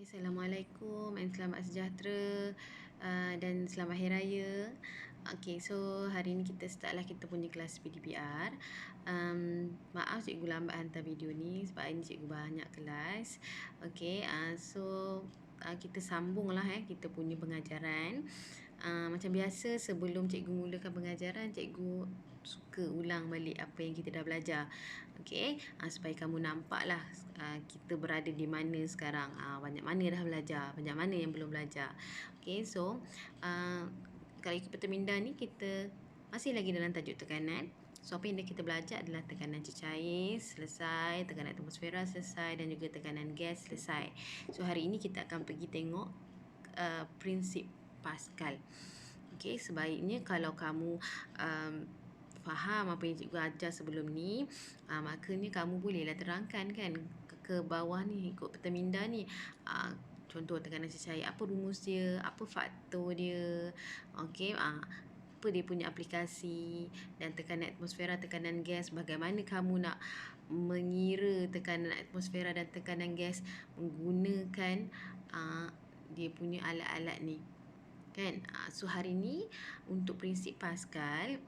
Assalamualaikum and selamat sejahtera dan selamat Hari Raya. So hari ni kita start lah kita punya kelas PDPR. Maaf cikgu lambat hantar video ni sebab hari ni cikgu banyak kelas. Kita sambung lah kita punya pengajaran. Macam biasa sebelum cikgu mulakan pengajaran, cikgu suka ulang balik apa yang kita dah belajar. Supaya kamu nampak lah kita berada di mana sekarang. Banyak mana dah belajar, banyak mana yang belum belajar. Kalau ikut peta minda ni kita masih lagi dalam tajuk tekanan. So apa yang kita belajar adalah tekanan cecair selesai, tekanan atmosfera selesai dan juga tekanan gas selesai. So hari ini kita akan pergi tengok prinsip Pascal. Sebaiknya kalau kamu faham apa yang cikgu ajar sebelum ni, makanya kamu bolehlah terangkan kan ke bawah ni ikut peta minda ni. Contoh tekanan cecair, apa rumus dia, apa faktor dia, apa dia punya aplikasi, dan tekanan atmosfera, tekanan gas, bagaimana kamu nak mengira tekanan atmosfera dan tekanan gas menggunakan dia punya alat-alat ni kan. So hari ni untuk prinsip Pascal,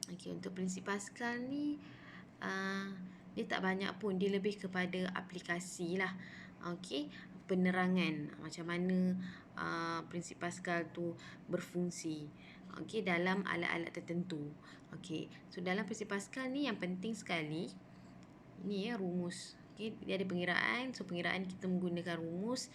untuk prinsip Pascal ni dia tak banyak pun, dia lebih kepada aplikasi lah. Penerangan macam mana prinsip Pascal tu berfungsi dalam alat-alat tertentu. So dalam prinsip Pascal ni yang penting sekali ni rumus. Dia ada pengiraan. So pengiraan kita menggunakan rumus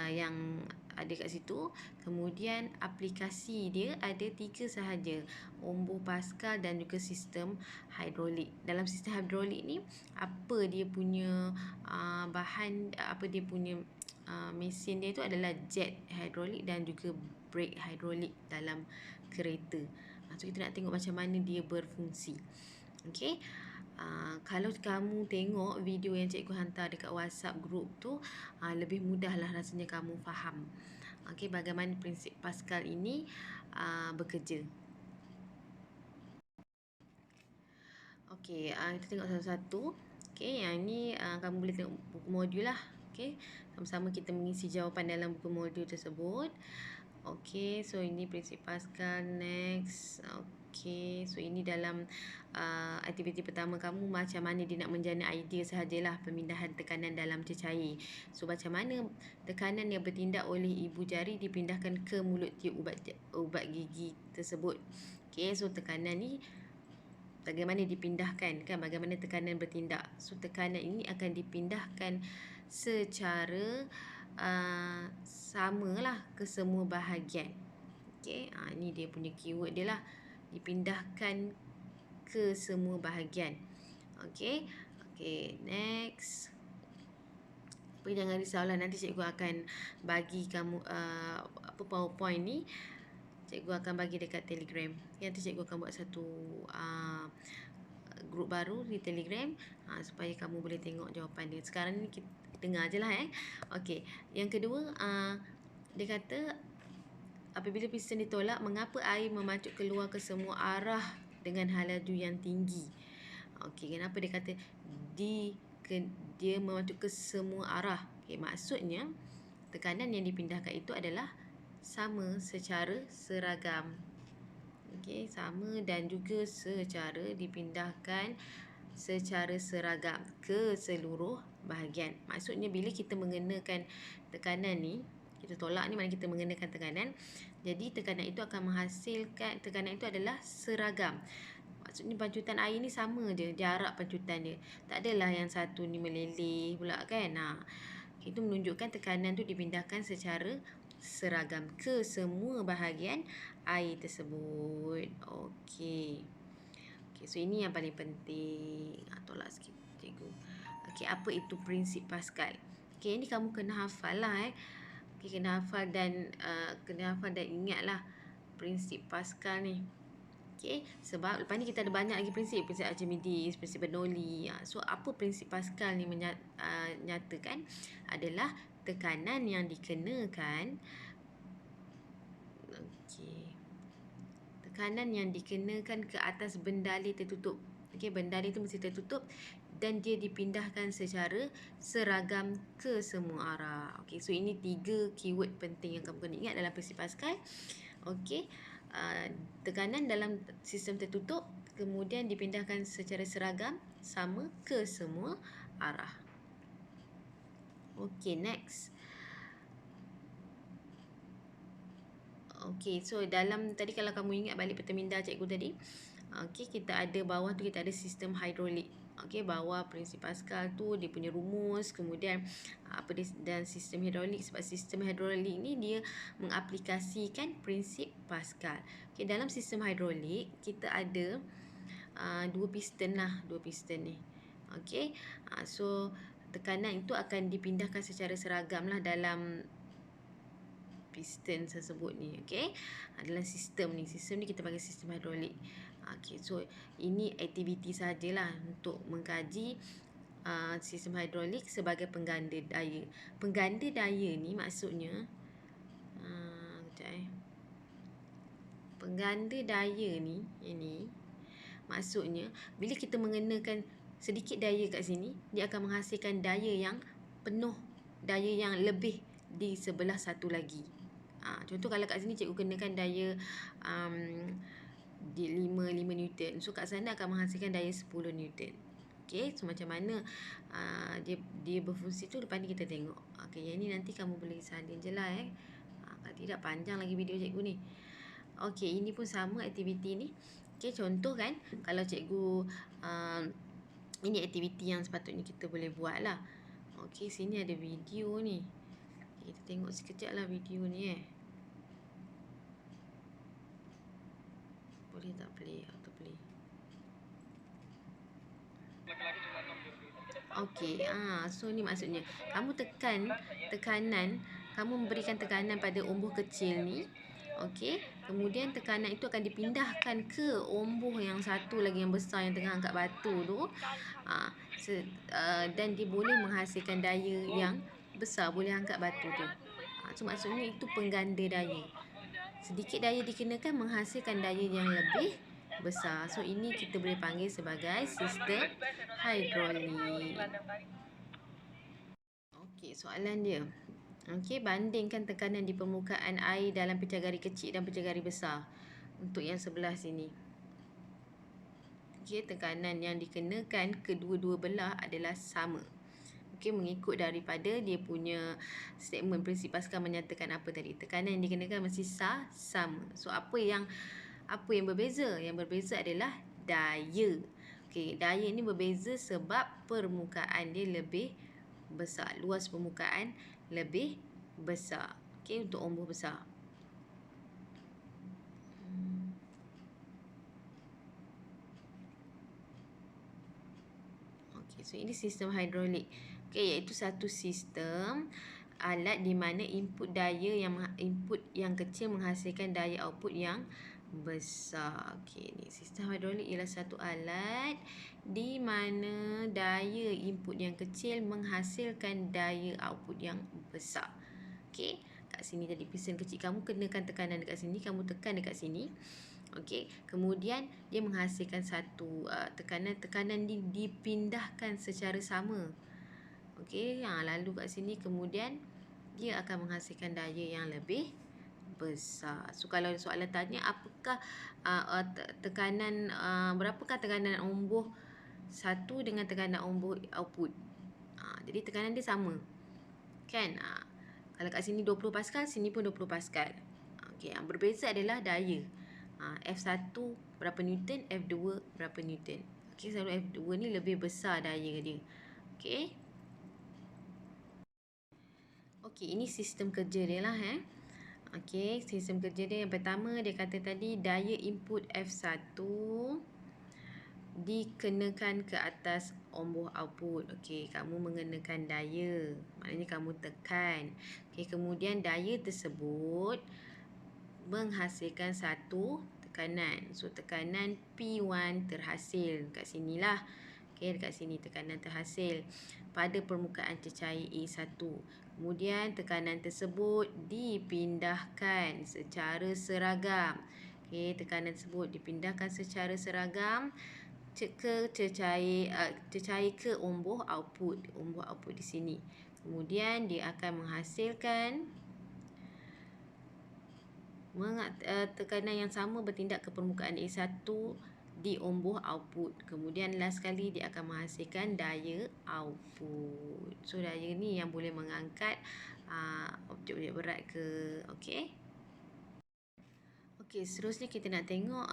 yang ada kat situ. Kemudian aplikasi dia ada 3 sahaja, ombak Pascal dan juga sistem hidrolik. Dalam sistem hidrolik ni apa dia punya bahan, apa dia punya mesin dia itu adalah jet hidrolik dan juga brake hidrolik dalam kereta. So kita nak tengok macam mana dia berfungsi. Kalau kamu tengok video yang cikgu hantar dekat WhatsApp group tu, lebih mudah lah rasanya kamu faham bagaimana prinsip Pascal ini bekerja. Kita tengok satu-satu. Yang ni kamu boleh tengok buku modul lah. Sama-sama kita mengisi jawapan dalam buku modul tersebut. So ini prinsip Pascal. Next. So ini dalam aktiviti pertama kamu, macam mana dia nak menjana idea sahajalah pemindahan tekanan dalam cecair. So macam mana tekanan yang bertindak oleh ibu jari dipindahkan ke mulut tiup ubat gigi tersebut. So tekanan ni bagaimana dipindahkan kan, bagaimana tekanan bertindak. So tekanan ini akan dipindahkan secara samalah ke semua bahagian. Ini dia punya keyword dia lah, dipindahkan ke semua bahagian. Next. Tapi jangan risaulah, nanti cikgu akan bagi kamu PowerPoint ni cikgu akan bagi dekat Telegram. Nanti cikgu akan buat satu grup baru di Telegram supaya kamu boleh tengok jawapan dia. Sekarang ni kita dengar je lah. Yang kedua, dia kata apabila piston ditolak, mengapa air memancut keluar ke semua arah dengan laju yang tinggi? Kenapa dia kata dia memancut ke semua arah? Maksudnya tekanan yang dipindahkan itu adalah sama secara seragam. Sama dan juga secara dipindahkan secara seragam ke seluruh bahagian. Maksudnya bila kita mengenakan tekanan ni, kita tolak ni mana kita mengenakan tekanan, jadi tekanan itu akan menghasilkan, tekanan itu adalah seragam. Maksudnya pancutan air ni sama je jarak pancutan dia. Tak adalah yang satu ni meleleh pula kan. Itu menunjukkan tekanan tu dipindahkan secara seragam ke semua bahagian air tersebut. So ini yang paling penting. Tolak sikit cikgu. Apa itu prinsip Pascal? Ini kamu kena hafal lah. Kena hafal dan ingatlah prinsip Pascal ni. Sebab lepas ni kita ada banyak lagi prinsip Archimedes, prinsip Bernoulli. So apa prinsip Pascal ni menyatakan adalah tekanan yang dikenakan tekanan yang dikenakan ke atas bendali tertutup. Bendali tu mesti tertutup dan dia dipindahkan secara seragam ke semua arah. Okey, so ini 3 keyword penting yang kamu kena ingat dalam prinsip Pascal. Okey, tekanan dalam sistem tertutup kemudian dipindahkan secara seragam sama ke semua arah. Okey, next. Okey, so dalam tadi kalau kamu ingat balik perteminda cikgu tadi, okey, kita ada bawah tu kita ada sistem hidrolik. Okey, bawah prinsip Pascal tu dia punya rumus, kemudian apa dia dan sistem hidrolik, sebab sistem hidrolik ni dia mengaplikasikan prinsip Pascal. Okey, dalam sistem hidrolik kita ada dua piston lah, dua piston ni. Okey, so tekanan itu akan dipindahkan secara seragam lah dalam piston tersebut ni. Okey, dalam sistem ni kita panggil sistem hidrolik. Okey, so ini aktiviti sajalah untuk mengkaji sistem hidrolik sebagai pengganda daya. Pengganda daya ni maksudnya pengganda daya ni, ini maksudnya bila kita mengenakan sedikit daya kat sini, dia akan menghasilkan daya yang penuh, daya yang lebih di sebelah satu lagi. Contoh kalau kat sini cikgu kenakan daya di 5 Newton. So kat sana akan menghasilkan daya 10 Newton. Okey, so macam mana dia berfungsi tu lepas ni kita tengok. Okey, yang ni nanti kamu boleh salin je lah kalau tidak panjang lagi video cikgu ni. Okey, ini pun sama aktiviti ni. Okey, contoh kan kalau cikgu ini aktiviti yang sepatutnya kita boleh buat lah. Okey, sini ada video ni. Kita tengok sekejap lah video ni Boleh tak play? Auto play. Okey, so ni maksudnya kamu tekanan, kamu memberikan tekanan pada umbuh kecil ni. Okey, kemudian tekanan itu akan dipindahkan ke umbuh yang satu lagi yang besar yang tengah angkat batu tu. Dan dia boleh menghasilkan daya yang besar, boleh angkat batu tu. So maksudnya itu pengganda daya. Sedikit daya dikenakan menghasilkan daya yang lebih besar. So ini kita boleh panggil sebagai sistem hidrolik. Okey, soalan dia. Okey, bandingkan tekanan di permukaan air dalam pecahgari kecil dan pecahgari besar. Untuk yang sebelah sini. Okey, tekanan yang dikenakan kedua-dua belah adalah sama. Okey, mengikut daripada dia punya statement prinsip Pascal menyatakan apa tadi. Tekanan yang dikenakan mesti sama. So apa yang berbeza? Yang berbeza adalah daya. Okey, daya ni berbeza sebab permukaan dia lebih besar. Luas permukaan lebih besar. Okey, untuk umbuh besar. Okey, so ini sistem hidrolik. Okey, iaitu satu sistem alat di mana input yang kecil menghasilkan daya output yang besar. Okey, ni sistem hidrolik ialah satu alat di mana daya input yang kecil menghasilkan daya output yang besar. Okey, kat sini tadi piston kecil, kamu kenakan tekanan dekat sini, kamu tekan dekat sini. Okey, kemudian dia menghasilkan satu tekanan dipindahkan secara sama. Okey, lalu kat sini kemudian dia akan menghasilkan daya yang lebih besar. So kalau soalan tanya apakah tekanan berapakah tekanan umbuh satu dengan tekanan umbuh output. Jadi tekanan dia sama. Kan? Kalau kat sini 20 Pascal, sini pun 20 Pascal. Okey, yang berbeza adalah daya. F1 berapa Newton, F2 berapa Newton. Okey, selalu F2 ni lebih besar daya dia. Okey. Okey, ini sistem kerja dia lah Okey, sistem kerja dia yang pertama dia kata tadi daya input F1 dikenakan ke atas umbuh output. Okey, kamu mengenakan daya. Maknanya kamu tekan. Okey, kemudian daya tersebut menghasilkan satu tekanan. So tekanan P1 terhasil kat sinilah. Okey, dekat sini tekanan terhasil pada permukaan cecair A1. Kemudian tekanan tersebut dipindahkan secara seragam. Okey, tekanan tersebut dipindahkan secara seragam cecair ke umbuh output di sini. Kemudian dia akan menghasilkan tekanan yang sama bertindak ke permukaan A1 di umbuh output. Kemudian last sekali dia akan menghasilkan daya output. So daya ni yang boleh mengangkat objek-objek berat ke. Okey. Okey, seterusnya kita nak tengok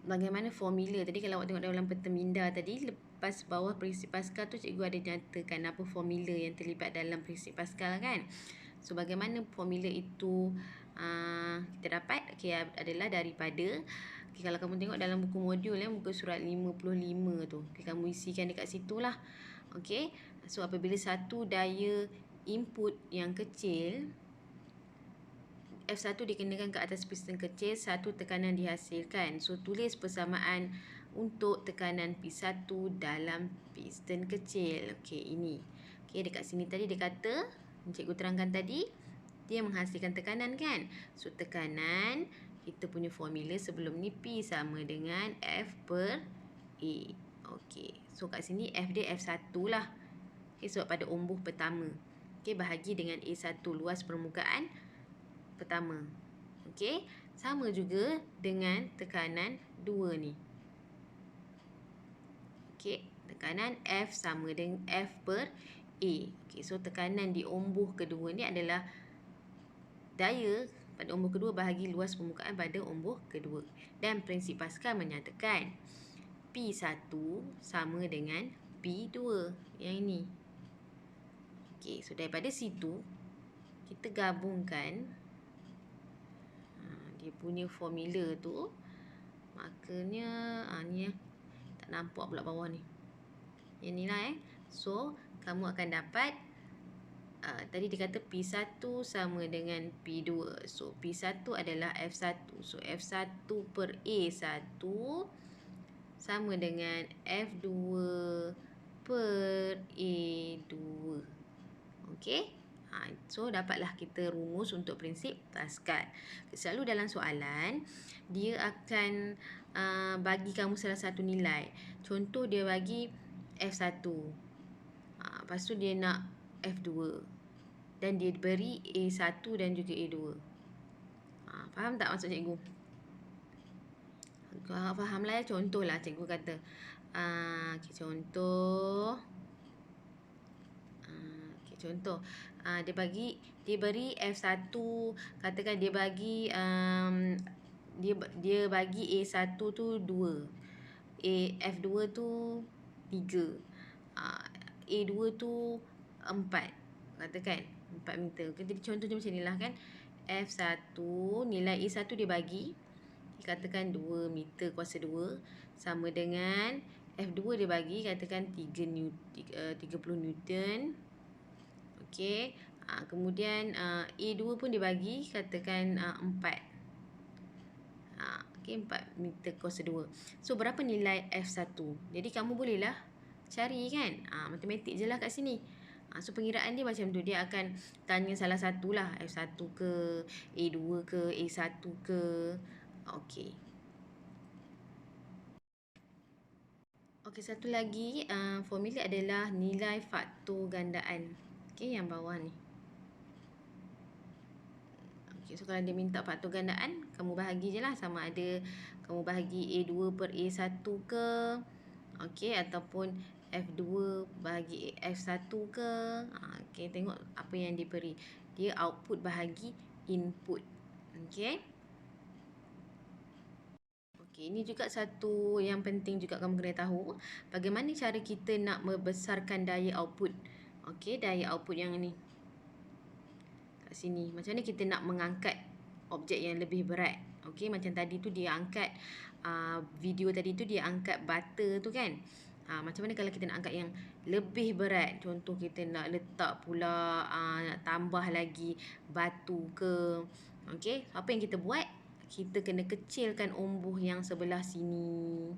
bagaimana formula. Tadi kalau awak tengok dalam peta minda tadi, lepas bawah prinsip Pascal tu cikgu ada nyatakan apa formula yang terlibat dalam prinsip Pascal kan. So bagaimana formula itu kita dapat? Okey, adalah daripada kalau kamu tengok dalam buku modul muka surat 55 tu. Okay, kamu isikan dekat situ lah. Okey. So apabila satu daya input yang kecil F1 dikenakan ke atas piston kecil, satu tekanan dihasilkan. So tulis persamaan untuk tekanan P1 dalam piston kecil. Okey, ini. Okey, dekat sini tadi dia kata, cikgu terangkan tadi, dia menghasilkan tekanan kan. So tekanan, kita punya formula sebelum ni P sama dengan F per A. Okey, so kat sini F dia F1 lah. Okey, sebab pada umbuh pertama. Okey, bahagi dengan A1 luas permukaan pertama. Okey, sama juga dengan tekanan 2 ni. Okey, tekanan F sama dengan F per A. Okey, so tekanan di umbuh kedua ni adalah daya pada umbuh kedua bahagi luas permukaan pada umbuh kedua. Dan prinsip Pascal menyatakan P1 sama dengan P2. Yang ini. Okey, so daripada situ kita gabungkan dia punya formula tu. Makanya ni tak nampak pula bawah ni. Yang ni lah So kamu akan dapat tadi dia kata P1 sama dengan P2. So P1 adalah F1. So F1 per A1 sama dengan F2 per A2. Okey. So dapatlah kita rumus untuk prinsip Pascal. Selalu dalam soalan dia akan bagi kamu salah satu nilai. Contoh dia bagi F1. Lepas tu dia nak F2. Dan dia beri A1 dan juga A2. Faham tak maksud cikgu? Faham lah contoh lah cikgu kata. Okay, contoh. Contoh. Dia beri F1, katakan dia bagi dia bagi A1 tu 2. F2 tu 3. A2 tu 4. Katakan 4 meter. Jadi contohnya macam ni lah kan. F1 nilai A1 dia bagi katakan 2 meter kuasa 2 sama dengan F2 dia bagi katakan 30 Newton. Okey. Kemudian A2 pun dia bagi katakan 4. Okey, 4 meter kuasa 2. So berapa nilai F1? Jadi kamu bolehlah cari kan. Matematik je lah kat sini. So pengiraan dia macam tu. Dia akan tanya salah satu lah. F1 ke, A2 ke, A1 ke. Okey. Okey, satu lagi formula adalah nilai faktor gandaan. Okey, yang bawah ni. Okey, so kalau dia minta faktor gandaan, kamu bahagi je lah. Sama ada kamu bahagi A2 per A1 ke. Okey, ataupun F2 bahagi F1 ke. Okey, tengok apa yang diberi. Dia output bahagi input. Okey. Okey, ini juga satu yang penting juga kamu kena tahu. Bagaimana cara kita nak membesarkan daya output. Okey, daya output yang ni. Kat sini. Macam mana kita nak mengangkat objek yang lebih berat. Okey, macam tadi tu dia angkat video tadi tu dia angkat butter tu kan. Macam mana kalau kita nak angkat yang lebih berat. Contoh kita nak letak pula nak tambah lagi batu ke. Okey, apa yang kita buat? Kita kena kecilkan umbuh yang sebelah sini.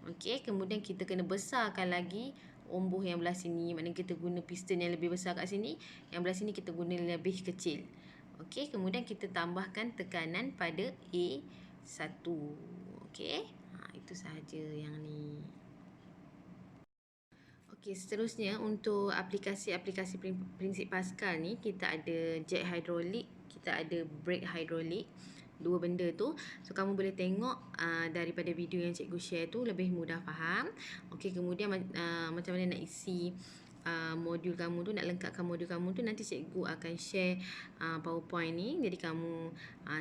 Okey, kemudian kita kena besarkan lagi umbuh yang belah sini. Maknanya kita guna piston yang lebih besar kat sini. Yang belah sini kita guna lebih kecil. Okey, kemudian kita tambahkan tekanan pada A1. Okey. Itu sahaja yang ni. Okey, seterusnya untuk aplikasi-aplikasi prinsip Pascal ni, kita ada jack hidrolik, kita ada brake hidrolik. Dua benda tu. So kamu boleh tengok daripada video yang cikgu share tu, lebih mudah faham. Okey, kemudian macam mana nak isi modul kamu tu, nak lengkapkan modul kamu tu, nanti cikgu akan share PowerPoint ni. Jadi kamu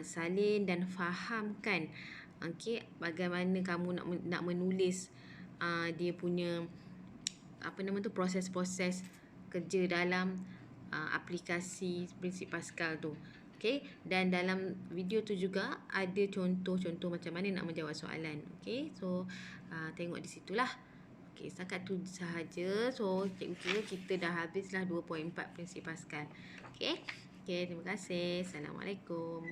salin dan fahamkan okey, bagaimana kamu nak menulis dia punya proses-proses kerja dalam aplikasi prinsip Pascal tu. Okey, dan dalam video tu juga ada contoh-contoh macam mana nak menjawab soalan. Okey, so tengok di situlah. Okey, setakat tu sahaja. So cikgu kira kita dah habislah 2.4 prinsip Pascal. Okey. Okey, terima kasih. Assalamualaikum.